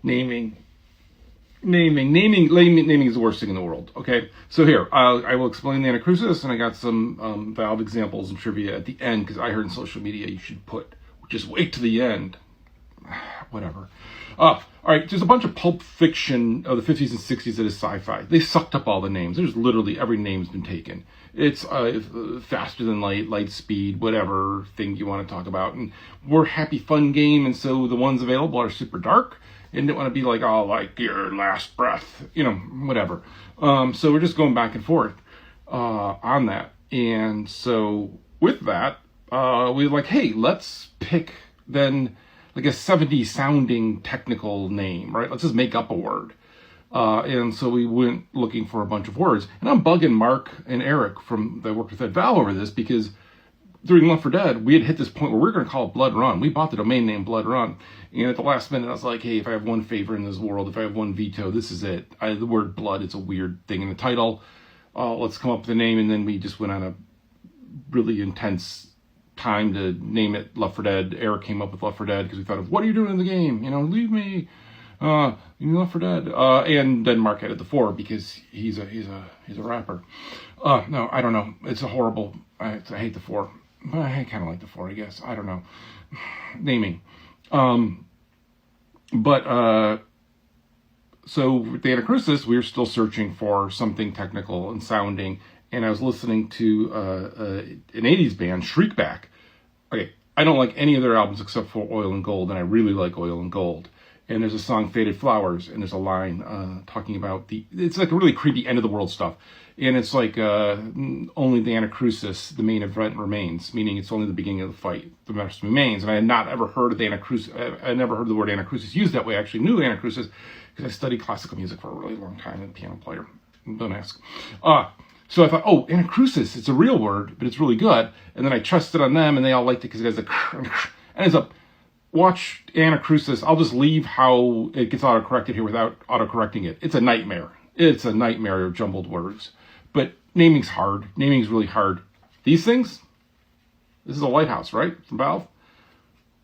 Naming. Naming is the worst thing in the world. Okay, so here I will explain the anacrusis, and I got some valve examples and trivia at the end because I heard in social media you should just wait to the end. Whatever. All right, there's a bunch of pulp fiction of the 50s and 60s that is sci-fi. They sucked up all the names. There's literally every name's been taken. It's faster than light speed, whatever thing you want to talk about. And we're happy, fun game, and so the ones available are super dark and don't want to be like, oh, like your last breath, whatever. So we're just going back and forth on that. And so with that, we were like, hey, let's pick then like a 70s sounding technical name, right? Let's just make up a word. And so we went looking for a bunch of words. And I'm bugging Mark and Eric that worked with Ed Val over this because during Left 4 Dead, we had hit this point where we were going to call it Blood Run. We bought the domain name Blood Run. And at the last minute, I was like, hey, if I have one favor in this world, if I have one veto, this is it. The word blood, it's a weird thing in the title. Let's come up with a name. And then we just went on a really intense time to name it Left 4 Dead. Eric came up with Left 4 Dead because we thought of, what are you doing in the game? Leave me. Left 4 Dead. And then Mark added the 4 because he's a rapper. No, I don't know. It's a horrible, I hate the 4. But I kind of like the 4, I guess. I don't know. Naming. So with the anacrusis, we were still searching for something technical and sounding. And I was listening to an 80s band, Shriekback. Okay, I don't like any of their albums except for Oil and Gold, and I really like Oil and Gold. And there's a song, Faded Flowers, and there's a line talking about it's like a really creepy end of the world stuff. And it's like only the anacrusis, the main event remains, meaning it's only the beginning of the fight, the rest remains. And I had not ever heard of the anacrusis. I never heard the word anacrusis used that way. I actually knew anacrusis because I studied classical music for a really long time and a piano player. Don't ask. So I thought, oh, anacrusis, it's a real word, but it's really good. And then I trusted on them, and they all liked it because it has and it's a watch anacrusis. I'll just leave how it gets autocorrected here without autocorrecting it. It's a nightmare. It's a nightmare of jumbled words. But naming's hard. Naming's really hard. These things, this is a lighthouse, right? From Valve.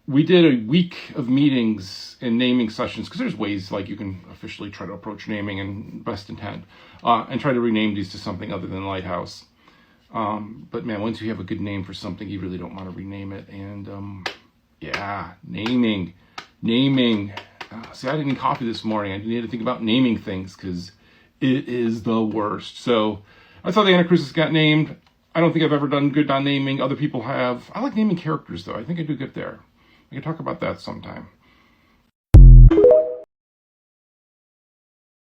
We did a week of meetings and naming sessions because there's ways like you can officially try to approach naming in best intent and try to rename these to something other than Lighthouse. But man, once you have a good name for something, you really don't want to rename it. And yeah, naming. See, I didn't eat coffee this morning. I needed to think about naming things because it is the worst. So that's how the anacrusis got named. I don't think I've ever done good on naming. Other people have. I like naming characters, though. I think I do good there. I can talk about that sometime.